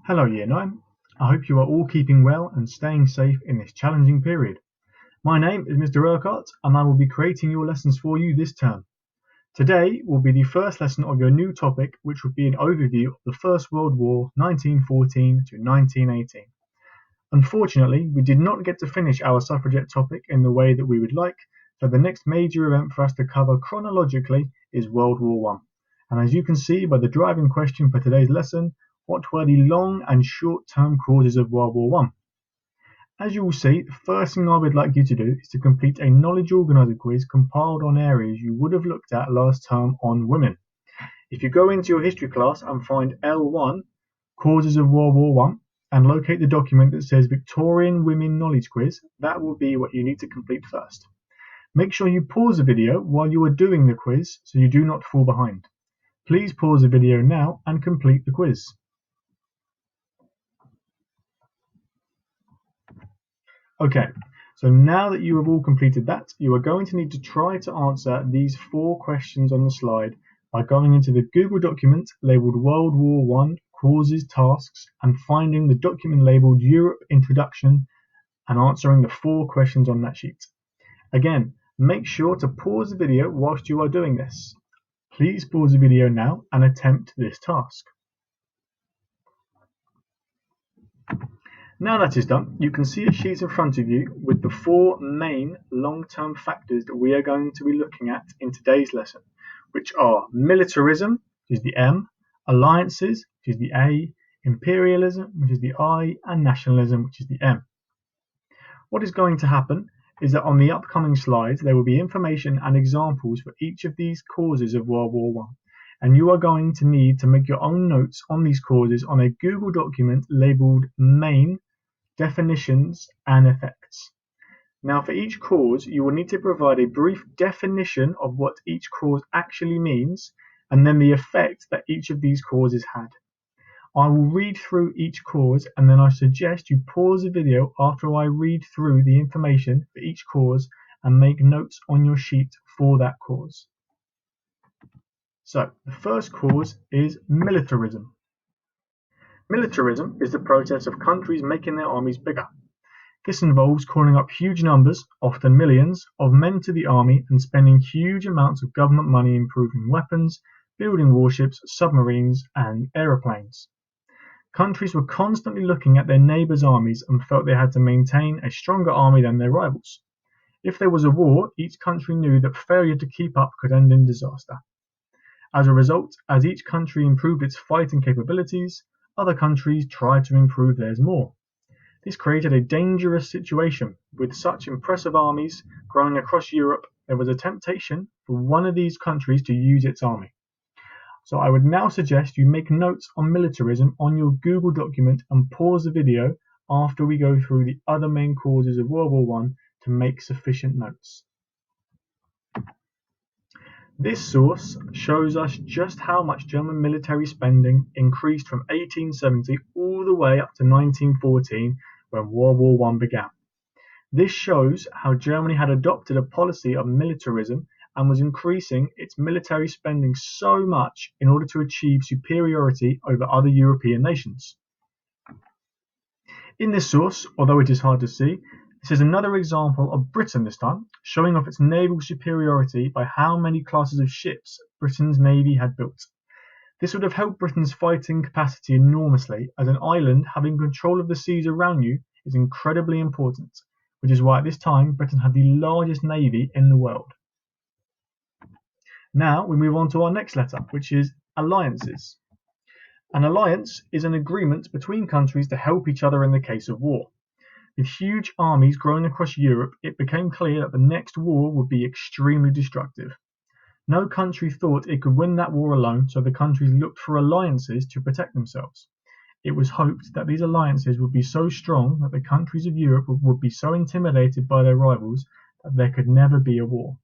Hello Year 9. I hope you are all keeping well and staying safe in this challenging period. My name is Mr. Urquhart and I will be creating your lessons for you this term. Today will be the first lesson of your new topic, which will be an overview of the First World War 1914 to 1918. Unfortunately, we did not get to finish our suffragette topic in the way that we would like, so the next major event for us to cover chronologically is World War I. And as you can see by the driving question for today's lesson, what were the long and short-term causes of World War I? As you will see, the first thing I would like you to do is to complete a knowledge organizer quiz compiled on areas you would have looked at last term on women. If you go into your history class and find L1, Causes of World War I, and locate the document that says Victorian Women Knowledge Quiz, that will be what you need to complete first. Make sure you pause the video while you are doing the quiz so you do not fall behind. Please pause the video now and complete the quiz. Okay, so now that you have all completed that, you are going to need to try to answer these 4 questions on the slide by going into the Google document labeled World War I Causes, Tasks, and finding the document labeled Europe Introduction and answering the 4 questions on that sheet. Again, make sure to pause the video whilst you are doing this. Please pause the video now and attempt this task. Now that is done, you can see a sheet in front of you with the 4 main long-term factors that we are going to be looking at in today's lesson, which are militarism, which is the M, alliances, which is the A, imperialism, which is the I, and nationalism, which is the M. What is going to happen is that on the upcoming slides there will be information and examples for each of these causes of World War I, and you are going to need to make your own notes on these causes on a Google document labeled Main Definitions and Effects. Now for each cause you will need to provide a brief definition of what each cause actually means and then the effect that each of these causes had. I will read through each cause and then I suggest you pause the video after I read through the information for each cause and make notes on your sheet for that cause. So the first cause is militarism. Militarism is the process of countries making their armies bigger. This involves calling up huge numbers, often millions, of men to the army and spending huge amounts of government money improving weapons, building warships, submarines, and aeroplanes. Countries were constantly looking at their neighbours' armies and felt they had to maintain a stronger army than their rivals. If there was a war, each country knew that failure to keep up could end in disaster. As a result, as each country improved its fighting capabilities, other countries tried to improve theirs more. This created a dangerous situation. With such impressive armies growing across Europe, there was a temptation for one of these countries to use its army. So I would now suggest you make notes on militarism on your Google document and pause the video after we go through the other main causes of World War I to make sufficient notes. This source shows us just how much German military spending increased from 1870 all the way up to 1914 when World War I began. This shows how Germany had adopted a policy of militarism and was increasing its military spending so much in order to achieve superiority over other European nations. In this source, although it is hard to see, this is another example of Britain this time, showing off its naval superiority by how many classes of ships Britain's navy had built. This would have helped Britain's fighting capacity enormously, as an island having control of the seas around you is incredibly important, which is why at this time Britain had the largest navy in the world. Now we move on to our next letter, which is alliances. An alliance is an agreement between countries to help each other in the case of war. With huge armies growing across Europe, it became clear that the next war would be extremely destructive. No country thought it could win that war alone, so the countries looked for alliances to protect themselves. It was hoped that these alliances would be so strong that the countries of Europe would be so intimidated by their rivals that there could never be a war.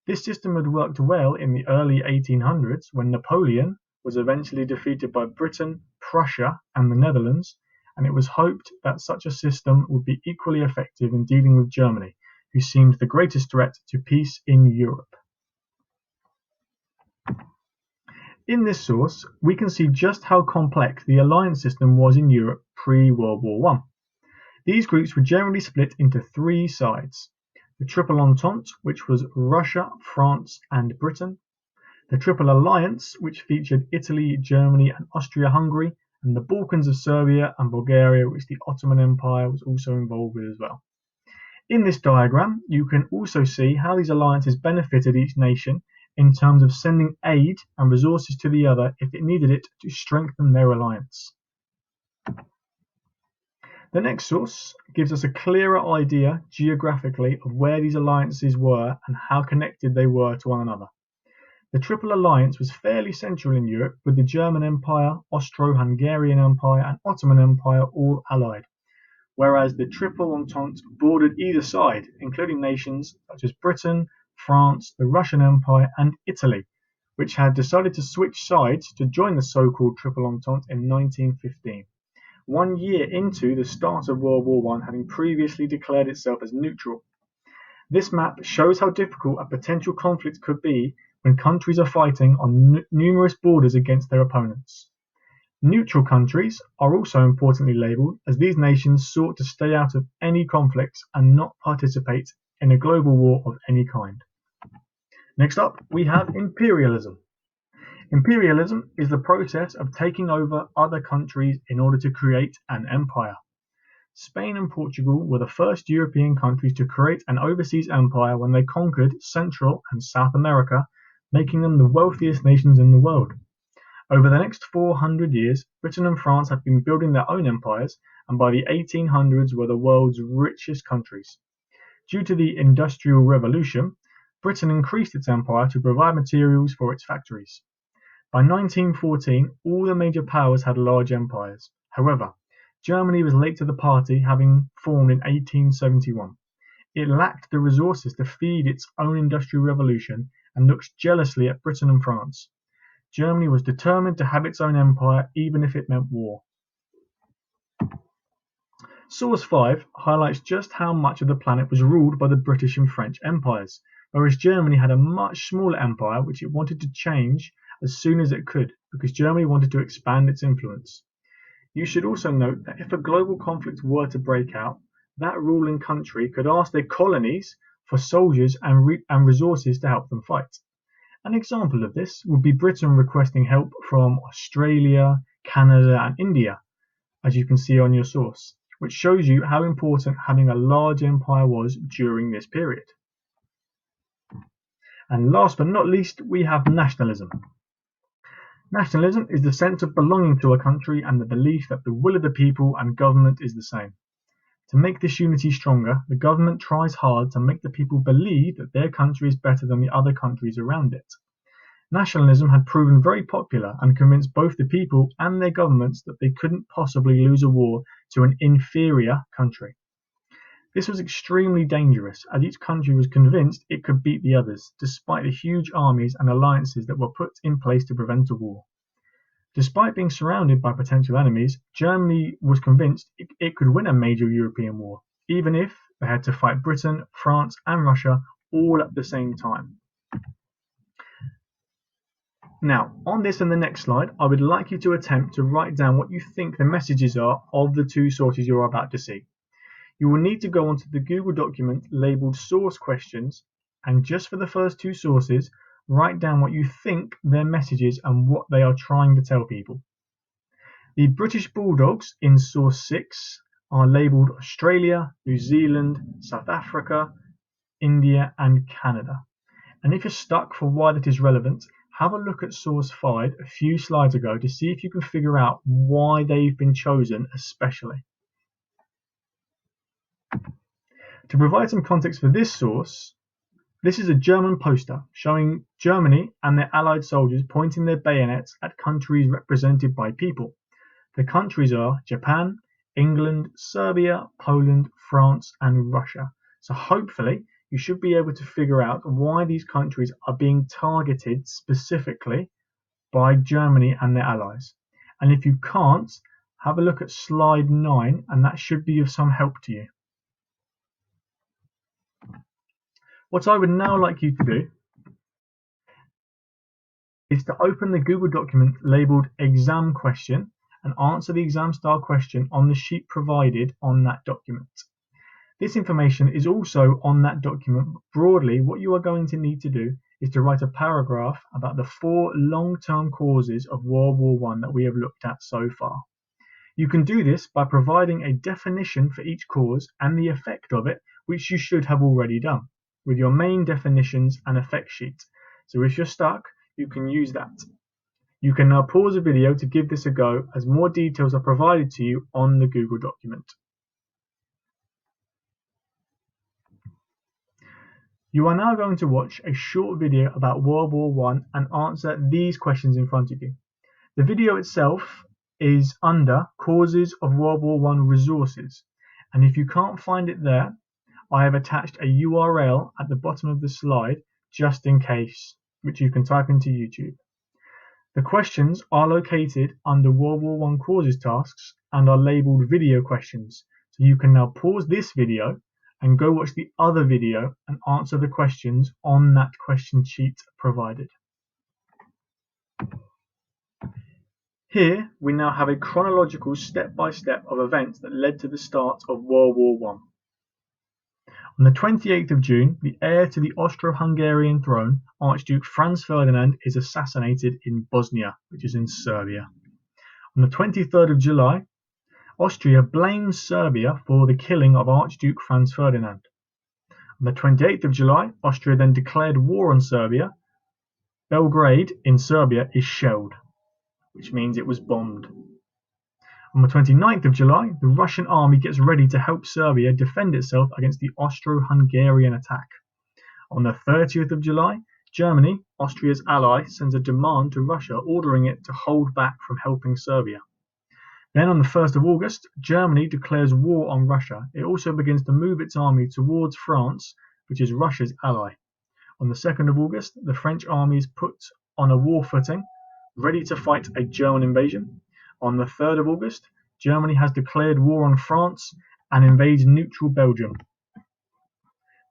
This system had worked well in the early 1800s when Napoleon was eventually defeated by Britain, Prussia, and the Netherlands, and it was hoped that such a system would be equally effective in dealing with Germany, who seemed the greatest threat to peace in Europe. In this source, we can see just how complex the alliance system was in Europe pre-World War One. These groups were generally split into three sides: the Triple Entente, which was Russia, France, and Britain; the Triple Alliance, which featured Italy, Germany, and Austria-Hungary; and the Balkans of Serbia and Bulgaria, which the Ottoman Empire was also involved with as well. In this diagram, you can also see how these alliances benefited each nation in terms of sending aid and resources to the other if it needed it to strengthen their alliance. The next source gives us a clearer idea geographically of where these alliances were and how connected they were to one another. The Triple Alliance was fairly central in Europe, with the German Empire, Austro-Hungarian Empire, and Ottoman Empire all allied, whereas the Triple Entente bordered either side, including nations such as Britain, France, the Russian Empire, and Italy, which had decided to switch sides to join the so-called Triple Entente in 1915, 1 year into the start of World War I, having previously declared itself as neutral. This map shows how difficult a potential conflict could be when countries are fighting on numerous borders against their opponents. Neutral countries are also importantly labelled, as these nations sought to stay out of any conflicts and not participate in a global war of any kind. Next up, we have imperialism. Imperialism is the process of taking over other countries in order to create an empire. Spain and Portugal were the first European countries to create an overseas empire when they conquered Central and South America, making them the wealthiest nations in the world. Over the next 400 years, Britain and France have been building their own empires, and by the 1800s were the world's richest countries. Due to the Industrial Revolution, Britain increased its empire to provide materials for its factories. By 1914, all the major powers had large empires. However, Germany was late to the party, having formed in 1871. It lacked the resources to feed its own industrial revolution and looked jealously at Britain and France. Germany was determined to have its own empire, even if it meant war. Source 5 highlights just how much of the planet was ruled by the British and French empires, whereas Germany had a much smaller empire which it wanted to change as soon as it could, because Germany wanted to expand its influence. You should also note that if a global conflict were to break out, that ruling country could ask their colonies for soldiers and resources to help them fight. An example of this would be Britain requesting help from Australia, Canada, and India, as you can see on your source, which shows you how important having a large empire was during this period. And last but not least, we have nationalism. Nationalism is the sense of belonging to a country and the belief that the will of the people and government is the same. To make this unity stronger, the government tries hard to make the people believe that their country is better than the other countries around it. Nationalism had proven very popular and convinced both the people and their governments that they couldn't possibly lose a war to an inferior country. This was extremely dangerous, as each country was convinced it could beat the others, despite the huge armies and alliances that were put in place to prevent a war. Despite being surrounded by potential enemies, Germany was convinced it could win a major European war, even if they had to fight Britain, France, and Russia all at the same time. Now, on this and the next slide, I would like you to attempt to write down what you think the messages are of the two sources you're about to see. You will need to go onto the Google document labeled Source Questions, and just for the first two sources, write down what you think their messages and what they are trying to tell people. The British Bulldogs in Source 6 are labelled Australia, New Zealand, South Africa, India, and Canada. And if you're stuck for why that is relevant, have a look at Source 5 a few slides ago to see if you can figure out why they've been chosen especially. To provide some context for this source, this is a German poster showing Germany and their allied soldiers pointing their bayonets at countries represented by people. The countries are Japan, England, Serbia, Poland, France, and Russia. So hopefully you should be able to figure out why these countries are being targeted specifically by Germany and their allies. And if you can't, have a look at slide 9, and that should be of some help to you. What I would now like you to do is to open the Google document labeled exam question and answer the exam style question on the sheet provided on that document. This information is also on that document. Broadly, what you are going to need to do is to write a paragraph about the 4 long-term causes of World War I that we have looked at so far. You can do this by providing a definition for each cause and the effect of it, which you should have already done, with your main definitions and effect sheet. So if you're stuck, you can use that. You can now pause the video to give this a go, as more details are provided to you on the Google document. You are now going to watch a short video about World War I and answer these questions in front of you. The video itself is under Causes of World War I Resources, and if you can't find it there, I have attached a URL at the bottom of the slide just in case, which you can type into YouTube. The questions are located under World War I Causes tasks and are labelled video questions, so you can now pause this video and go watch the other video and answer the questions on that question sheet provided. Here we now have a chronological step-by-step of events that led to the start of World War I. On the 28th of June, the heir to the Austro-Hungarian throne, Archduke Franz Ferdinand, is assassinated in Bosnia, which is in Serbia. On the 23rd of July, Austria blames Serbia for the killing of Archduke Franz Ferdinand. On the 28th of July, Austria then declared war on Serbia. Belgrade in Serbia is shelled, which means it was bombed. On the 29th of July, the Russian army gets ready to help Serbia defend itself against the Austro-Hungarian attack. On the 30th of July, Germany, Austria's ally, sends a demand to Russia ordering it to hold back from helping Serbia. Then on the 1st of August, Germany declares war on Russia. It also begins to move its army towards France, which is Russia's ally. On the 2nd of August, the French army is put on a war footing, ready to fight a German invasion. On the 3rd of August, Germany has declared war on France and invades neutral Belgium.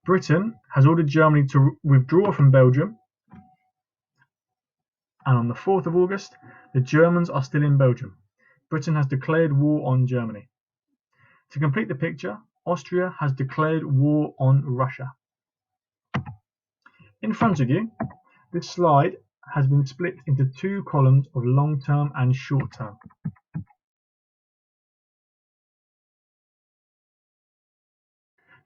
Britain has ordered Germany to withdraw from Belgium. And on the 4th of August, the Germans are still in Belgium. Britain has declared war on Germany. To complete the picture, Austria has declared war on Russia. In front of you, this slide has been split into 2 columns of long-term and short-term.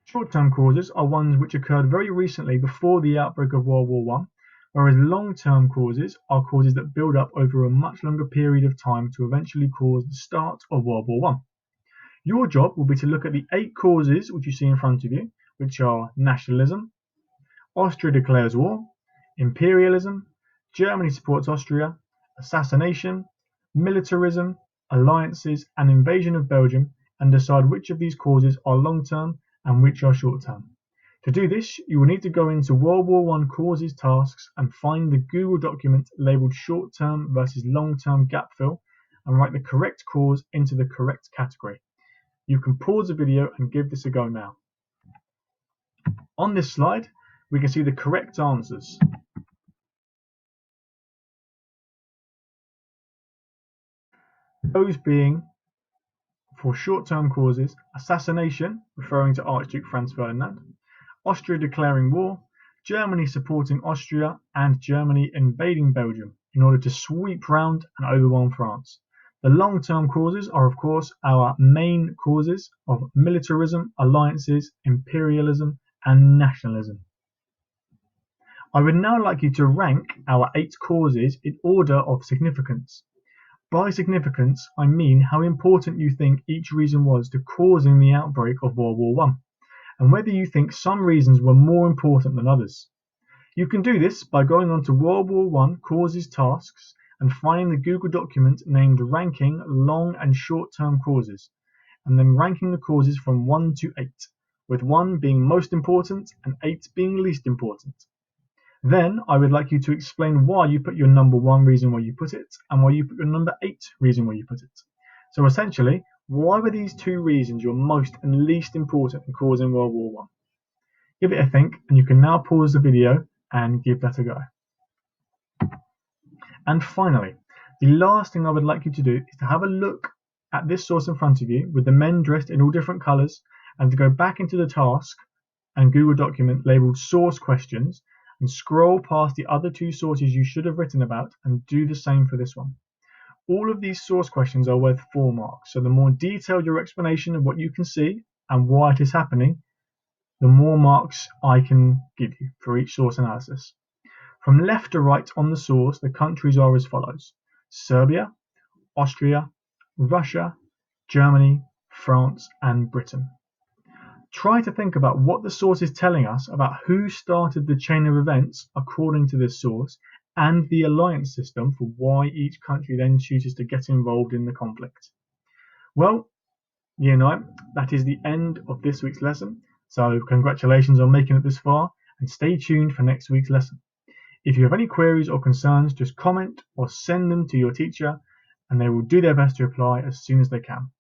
Short-term causes are ones which occurred very recently before the outbreak of World War I, whereas long-term causes are causes that build up over a much longer period of time to eventually cause the start of World War I. Your job will be to look at the 8 causes which you see in front of you, which are nationalism, Austria declares war, imperialism, Germany supports Austria, assassination, militarism, alliances, and invasion of Belgium, and decide which of these causes are long-term and which are short-term. To do this, you will need to go into World War I causes tasks and find the Google document labelled short-term versus long-term gap fill and write the correct cause into the correct category. You can pause the video and give this a go now. On this slide, we can see the correct answers. Those being, for short-term causes, assassination, referring to Archduke Franz Ferdinand, Austria declaring war, Germany supporting Austria, and Germany invading Belgium in order to sweep round and overwhelm France. The long-term causes are, of course, our main causes of militarism, alliances, imperialism, and nationalism. I would now like you to rank our 8 causes in order of significance. By significance, I mean how important you think each reason was to causing the outbreak of World War I, and whether you think some reasons were more important than others. You can do this by going on to World War I Causes Tasks and finding the Google document named Ranking Long and Short-Term Causes, and then ranking the causes from 1 to 8, with 1 being most important and 8 being least important. Then I would like you to explain why you put your number 1 reason where you put it, and why you put your number 8 reason where you put it. So essentially, why were these 2 reasons your most and least important in causing World War I? Give it a think, and you can now pause the video and give that a go. And finally, the last thing I would like you to do is to have a look at this source in front of you with the men dressed in all different colours, and to go back into the task and Google document labelled source questions and scroll past the other two sources you should have written about and do the same for this one. All of these source questions are worth 4 marks, so the more detailed your explanation of what you can see and why it is happening, the more marks I can give you for each source analysis. From left to right on the source, the countries are as follows: Serbia, Austria, Russia, Germany, France, and Britain. Try to think about what the source is telling us about who started the chain of events according to this source, and the alliance system for why each country then chooses to get involved in the conflict. Well, Year 9, that is the end of this week's lesson, so congratulations on making it this far, and stay tuned for next week's lesson. If you have any queries or concerns, just comment or send them to your teacher, and they will do their best to reply as soon as they can.